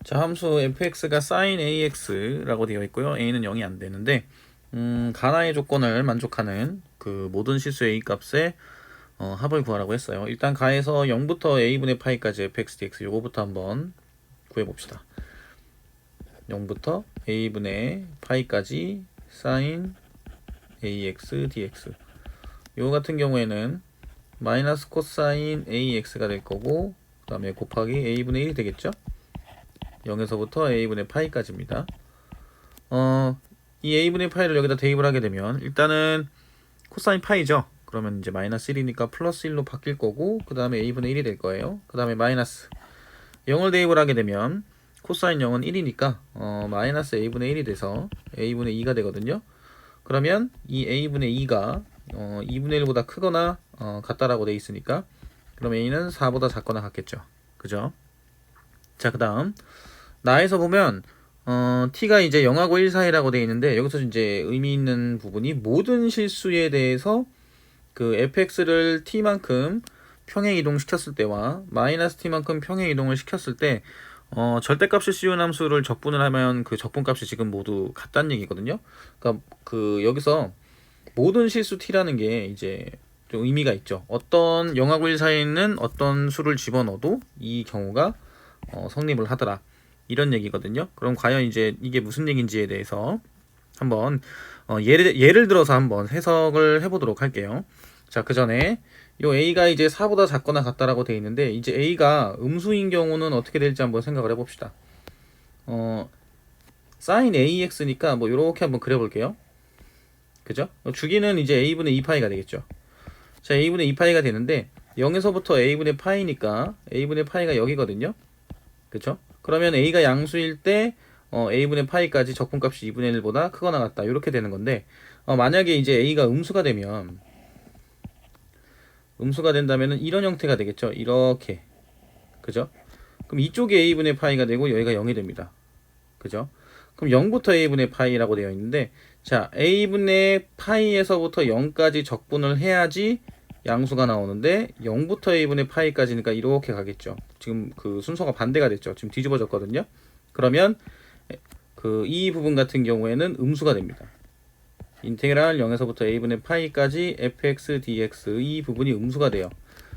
자, 함수 fx가 sin ax라고 되어 있고요. a는 0이 안 되는데 가나의 조건을 만족하는 그 모든 실수 a 값의 합을 구하라고 했어요. 일단 가에서 0부터 a분의 파이까지 fx dx 요거부터 한번 구해봅시다. 0부터 a분의 파이까지 sin ax dx 요 같은 경우에는 마이너스 코사인 ax가 될 거고 그 다음에 곱하기 a분의 1이 되겠죠? 0에서부터 a분의 파이까지입니다. 이 a분의 파이를 여기다 대입을 하게 되면 일단은 코사인 파이죠. 그러면 이제 마이너스 1이니까 플러스 1로 바뀔 거고 그 다음에 a분의 1이 될 거예요. 그 다음에 마이너스 0을 대입을 하게 되면 코사인 0은 1이니까 마이너스 a분의 1이 돼서 a분의 2가 되거든요. 그러면 이 a분의 2가 2분의 1보다 크거나 같다라고 돼 있으니까 그럼 a는 4보다 작거나 같겠죠. 그죠? 자, 그 다음 나에서 보면 t가 이제 0하고 1 사이라고 되어 있는데 여기서 이제 의미 있는 부분이 모든 실수에 대해서 그 fx를 t만큼 평행 이동시켰을 때와 마이너스 t만큼 평행 이동을 시켰을 때 절대값을 씌운 함수를 적분을 하면 그 적분값이 지금 모두 같다는 얘기거든요. 그러니까 그 여기서 모든 실수 t라는 게 이제 좀 의미가 있죠. 어떤 0하고 1 사이에 있는 어떤 수를 집어넣어도 이 경우가 성립을 하더라. 이런 얘기거든요. 그럼 과연 이제 이게 무슨 얘기인지에 대해서 한번 예를 들어서 한번 해석을 해보도록 할게요. 자, 그 전에 요 a가 이제 4보다 작거나 같다라고 돼 있는데 이제 a가 음수인 경우는 어떻게 될지 한번 생각을 해봅시다. sin ax니까 뭐 요렇게 한번 그려볼게요. 그죠? 주기는 이제 a분의 2파이가 되겠죠. 자, a분의 2파이가 되는데 0에서부터 a분의 파이니까 a분의 파이가 여기거든요. 그쵸? 그러면 a가 양수일 때 a분의 파이까지 적분값이 2분의 1보다 크거나 같다 이렇게 되는 건데 만약에 이제 a가 음수가 된다면은 이런 형태가 되겠죠. 이렇게. 그죠? 그럼 이쪽이 a분의 파이가 되고 여기가 0이 됩니다. 그죠? 그럼 0부터 a분의 파이라고 되어 있는데 자, a분의 파이에서부터 0까지 적분을 해야지 양수가 나오는데 0부터 a분의 파이까지니까 이렇게 가겠죠. 지금 그 순서가 반대가 됐죠. 지금 뒤집어졌거든요. 그러면 그 이 부분 같은 경우에는 음수가 됩니다. 인테그랄 0에서부터 a분의 파이까지 fx dx 이 부분이 음수가 돼요.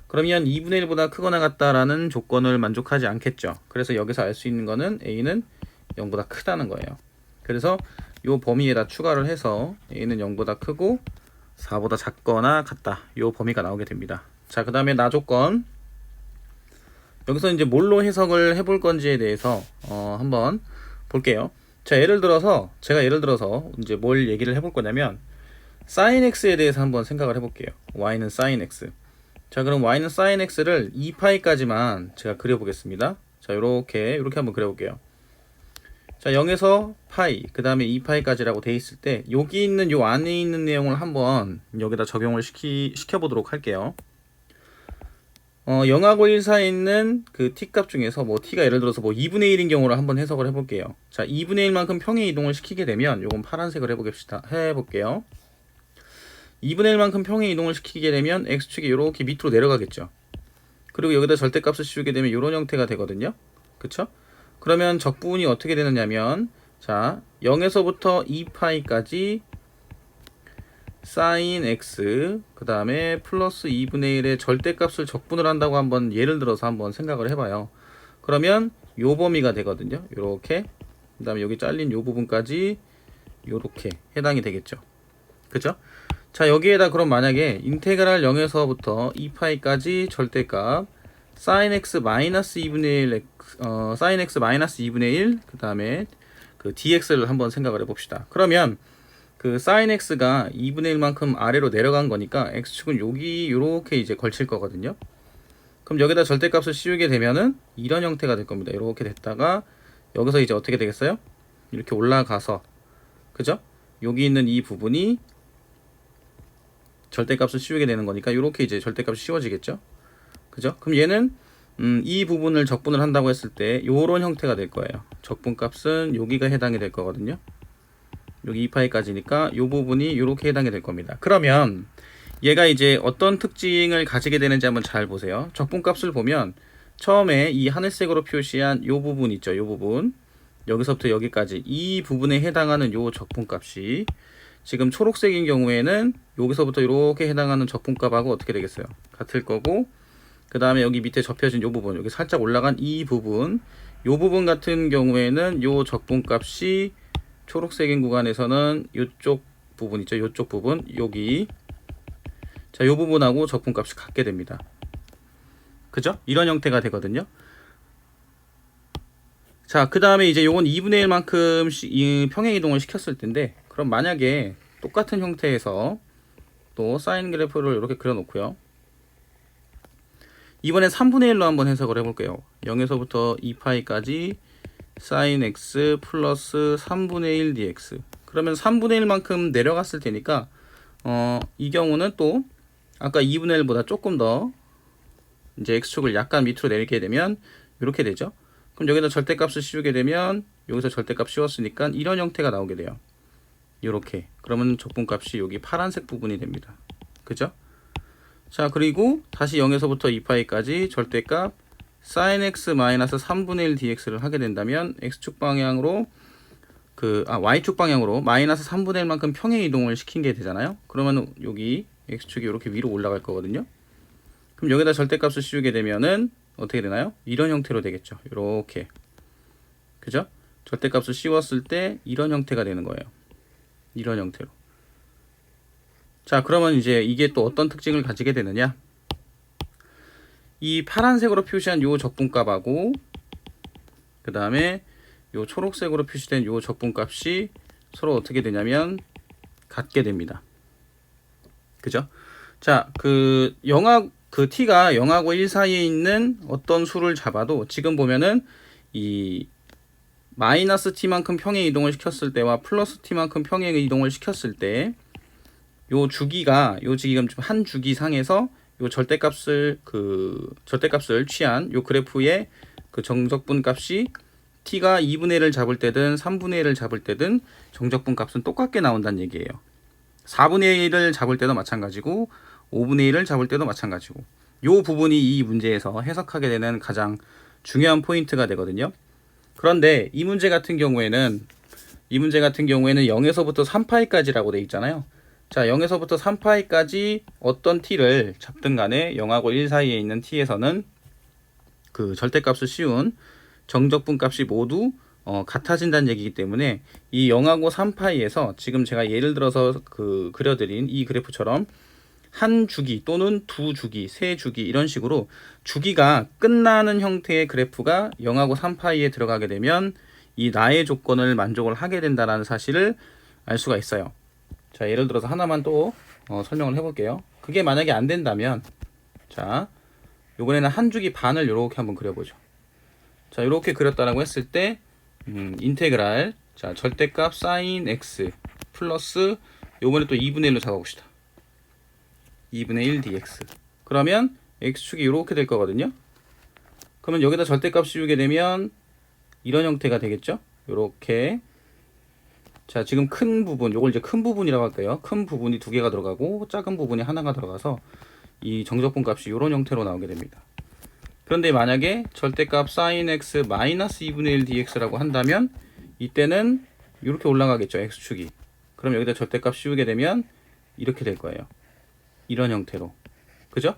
그러면 2분의 1보다 크거나 같다라는 조건을 만족하지 않겠죠. 그래서 여기서 알 수 있는 거는 a는 0보다 크다는 거예요. 그래서 요 범위에다 추가를 해서 a는 0보다 크고 4보다 작거나 같다. 요 범위가 나오게 됩니다. 자, 그 다음에 나 조건. 여기서 이제 뭘로 해석을 해볼 건지에 대해서 한번 볼게요. 자, 제가 예를 들어서 이제 뭘 얘기를 해볼 거냐면 sin x에 대해서 한번 생각을 해볼게요. y는 sin x. 자, 그럼 y는 sin x를 2파이까지만 제가 그려보겠습니다. 자, 요렇게 한번 그려볼게요. 자, 0에서 파이, 그 다음에 2파이까지라고 돼 있을 때 여기 있는 요 안에 있는 내용을 한번 여기다 적용을 시켜보도록 할게요. 0하고 1 사이에 있는 그 t값 중에서 뭐 t가 예를 들어서 뭐 2분의 1인 경우를 한번 해석을 해볼게요. 자, 2분의 1만큼 평행 이동을 시키게 되면 요건 파란색을 해볼게요. 2분의 1만큼 평행 이동을 시키게 되면 x축이 이렇게 밑으로 내려가겠죠. 그리고 여기다 절대값을 씌우게 되면 이런 형태가 되거든요. 그쵸? 그러면 적분이 어떻게 되느냐면 자, 0에서부터 2파이까지 sin x 그 다음에 플러스 2분의 1의 절대값을 적분을 한다고 한번 예를 들어서 한번 생각을 해봐요. 그러면 요 범위가 되거든요. 요렇게 그 다음에 여기 잘린 요 부분까지 요렇게 해당이 되겠죠. 그죠? 자, 여기에다 그럼 만약에 인테그랄 0에서부터 2파이까지 절대값 sin x 마이너스 2분의 1 sin x 마이너스 2분의 1 그 다음에 그 dx를 한번 생각을 해봅시다. 그러면 그 sin x가 2분의 1만큼 아래로 내려간 거니까 x축은 여기 요렇게 이제 걸칠 거거든요. 그럼 여기다 절대값을 씌우게 되면은 이런 형태가 될 겁니다. 이렇게 됐다가 여기서 이제 어떻게 되겠어요? 이렇게 올라가서 그죠? 여기 있는 이 부분이 절대값을 씌우게 되는 거니까 이렇게 이제 절대값이 씌워지겠죠? 그죠? 그럼 얘는 이 부분을 적분을 한다고 했을 때 요런 형태가 될 거예요. 적분값은 여기가 해당이 될 거거든요. 여기 2파이까지니까 이 부분이 이렇게 해당이 될 겁니다. 그러면 얘가 이제 어떤 특징을 가지게 되는지 한번 잘 보세요. 적분값을 보면 처음에 이 하늘색으로 표시한 요 부분 있죠. 요 부분. 여기서부터 여기까지 이 부분에 해당하는 요 적분값이 지금 초록색인 경우에는 여기서부터 이렇게 해당하는 적분값하고 어떻게 되겠어요? 같을 거고, 그 다음에 여기 밑에 접혀진 요 부분, 여기 살짝 올라간 이 부분, 요 부분 같은 경우에는 요 적분값이 초록색인 구간에서는 요쪽 부분 있죠. 요쪽 부분, 여기. 자, 요 부분하고 적분값이 같게 됩니다. 그죠? 이런 형태가 되거든요. 자, 그 다음에 이제 요건 2분의 1만큼 평행이동을 시켰을 텐데, 그럼 만약에 똑같은 형태에서 또 사인 그래프를 이렇게 그려 놓고요. 이번엔 3분의 1로 한번 해석을 해볼게요. 0에서부터 2파이까지 sin x 플러스 3분의 1 dx. 그러면 3분의 1만큼 내려갔을 테니까 이 경우는 또 아까 2분의 1보다 조금 더 이제 x축을 약간 밑으로 내리게 되면 이렇게 되죠. 그럼 여기다 절대값을 씌우게 되면 여기서 절대값 씌웠으니까 이런 형태가 나오게 돼요. 이렇게. 그러면 적분값이 여기 파란색 부분이 됩니다. 그죠? 자, 그리고 다시 0에서부터 2파이까지 절대값 sin x 마이너스 3분의 1 dx를 하게 된다면 x축 방향으로 y축 방향으로 마이너스 3분의 1만큼 평행 이동을 시킨 게 되잖아요. 그러면 여기 x축이 이렇게 위로 올라갈 거거든요. 그럼 여기다 절대값을 씌우게 되면은 어떻게 되나요? 이런 형태로 되겠죠. 이렇게. 그죠? 절대값을 씌웠을 때 이런 형태가 되는 거예요. 이런 형태로. 자, 그러면 이제 이게 또 어떤 특징을 가지게 되느냐? 이 파란색으로 표시한 요 적분값하고 그 다음에 요 초록색으로 표시된 요 적분값이 서로 어떻게 되냐면 같게 됩니다. 그죠? 자, t가 0하고 1 사이에 있는 어떤 수를 잡아도 지금 보면은 이 마이너스 t만큼 평행 이동을 시켰을 때와 플러스 t만큼 평행 이동을 시켰을 때 요 주기가 지금 한 주기 상에서 요 절대값을 취한 요 그래프의 그 정적분 값이 t가 2분의 1을 잡을 때든 3분의 1을 잡을 때든 정적분 값은 똑같게 나온다는 얘기예요. 4분의 1을 잡을 때도 마찬가지고 5분의 1을 잡을 때도 마찬가지고, 요 부분이 이 문제에서 해석하게 되는 가장 중요한 포인트가 되거든요. 그런데 이 문제 같은 경우에는 0에서부터 3파이까지라고 돼 있잖아요. 자, 0에서부터 3파이까지 어떤 t를 잡든 간에 0하고 1 사이에 있는 t에서는 그 절대값을 씌운 정적분 값이 모두 같아진다는 얘기이기 때문에 이 0하고 3파이에서 지금 제가 예를 들어서 그려드린 이 그래프처럼 한 주기 또는 두 주기, 세 주기 이런 식으로 주기가 끝나는 형태의 그래프가 0하고 3파이에 들어가게 되면 이 나의 조건을 만족을 하게 된다는 사실을 알 수가 있어요. 자, 예를 들어서 하나만 또 설명을 해볼게요. 그게 만약에 안 된다면, 자, 요번에는 한 주기 반을 이렇게 한번 그려보죠. 자, 이렇게 그렸다라고 했을 때 인테그랄, 자, 절대값 sin x 플러스 요번에 또 2분의 1로 잡아봅시다. 2분의 1 dx. 그러면 x축이 이렇게 될 거거든요. 그러면 여기다 절대값 씌우게 되면 이런 형태가 되겠죠. 이렇게. 자, 지금 큰 부분, 요걸 이제 큰 부분이라고 할까요? 큰 부분이 두 개가 들어가고 작은 부분이 하나가 들어가서 이 정적분 값이 이런 형태로 나오게 됩니다. 그런데 만약에 절대값 sin x 마이너스 2분의 1 dx라고 한다면 이때는 이렇게 올라가겠죠. x축이. 그럼 여기다 절대값 씌우게 되면 이렇게 될 거예요. 이런 형태로. 그죠?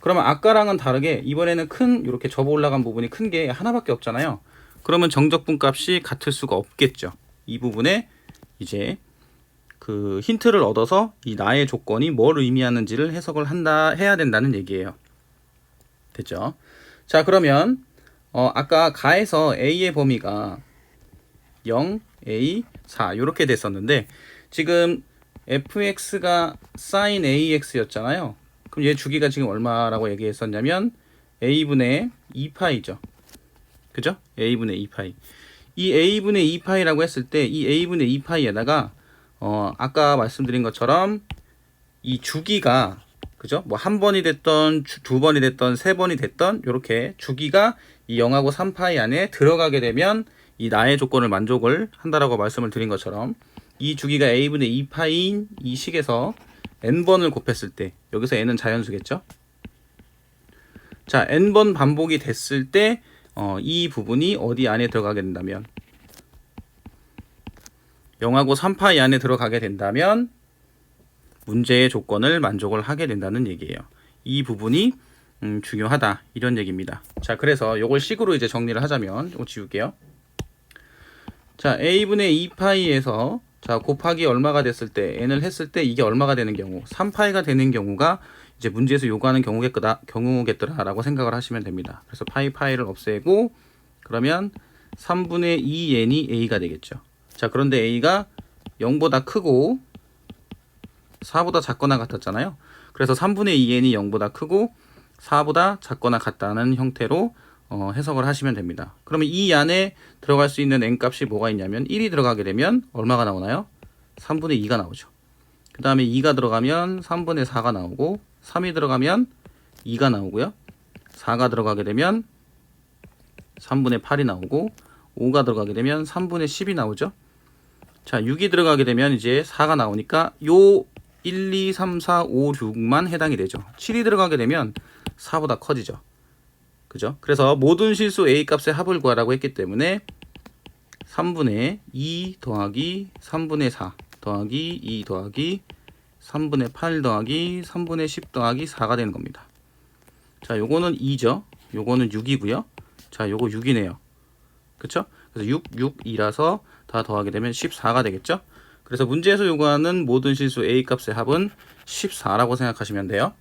그러면 아까랑은 다르게 이번에는 이렇게 접어 올라간 부분이 큰 게 하나밖에 없잖아요. 그러면 정적분 값이 같을 수가 없겠죠. 이 부분에 이제 그 힌트를 얻어서 이 나의 조건이 뭘 의미하는지를 해석을 해야 된다는 얘기예요. 됐죠? 자, 그러면 아까 가에서 a의 범위가 0, a, 4 이렇게 됐었는데 지금 fx가 sin ax였잖아요. 그럼 얘 주기가 지금 얼마라고 얘기했었냐면 a분의 2파이죠. 그죠? a분의 2파이. 이 a분의 2파이라고 했을 때 이 a분의 2파이에다가 아까 말씀드린 것처럼 이 주기가 그죠? 뭐 한 번이 됐던 두 번이 됐던 세 번이 됐던 이렇게 주기가 이 0하고 3파이 안에 들어가게 되면 이 나의 조건을 만족을 한다라고 말씀을 드린 것처럼 이 주기가 a분의 2파이인 이 식에서 n번을 곱했을 때 여기서 n은 자연수겠죠? 자, n번 반복이 됐을 때 이 부분이 어디 안에 들어가게 된다면 0하고 3파이 안에 들어가게 된다면 문제의 조건을 만족을 하게 된다는 얘기예요. 이 부분이 중요하다 이런 얘기입니다. 자, 그래서 요걸 식으로 이제 정리를 하자면 이거 지울게요. 자, a분의 2파이에서 자 곱하기 얼마가 됐을 때 n을 했을 때 이게 얼마가 되는 경우 3파이가 되는 경우가 이제 문제에서 요구하는 경우겠더라라고 생각을 하시면 됩니다. 그래서 파이를 없애고 그러면 3분의 2n이 a가 되겠죠. 자, 그런데 a가 0보다 크고 4보다 작거나 같았잖아요. 그래서 3분의 2n이 0보다 크고 4보다 작거나 같다는 형태로 해석을 하시면 됩니다. 그러면 이 안에 들어갈 수 있는 n 값이 뭐가 있냐면 1이 들어가게 되면 얼마가 나오나요? 3분의 2가 나오죠. 그 다음에 2가 들어가면 3분의 4가 나오고 3이 들어가면 2가 나오고요. 4가 들어가게 되면 3분의 8이 나오고 5가 들어가게 되면 3분의 10이 나오죠. 자, 6이 들어가게 되면 이제 4가 나오니까 요 1, 2, 3, 4, 5, 6만 해당이 되죠. 7이 들어가게 되면 4보다 커지죠. 그죠? 그래서 모든 실수 A 값의 합을 구하라고 했기 때문에 3분의 2 더하기 3분의 4 더하기 2 더하기 3분의 8 더하기 3분의 10 더하기 4가 되는 겁니다. 자, 요거는 2죠. 요거는 6이고요. 자, 요거 6이네요. 그쵸? 그래서 6, 2라서 다 더하게 되면 14가 되겠죠? 그래서 문제에서 요구하는 모든 실수 A 값의 합은 14라고 생각하시면 돼요.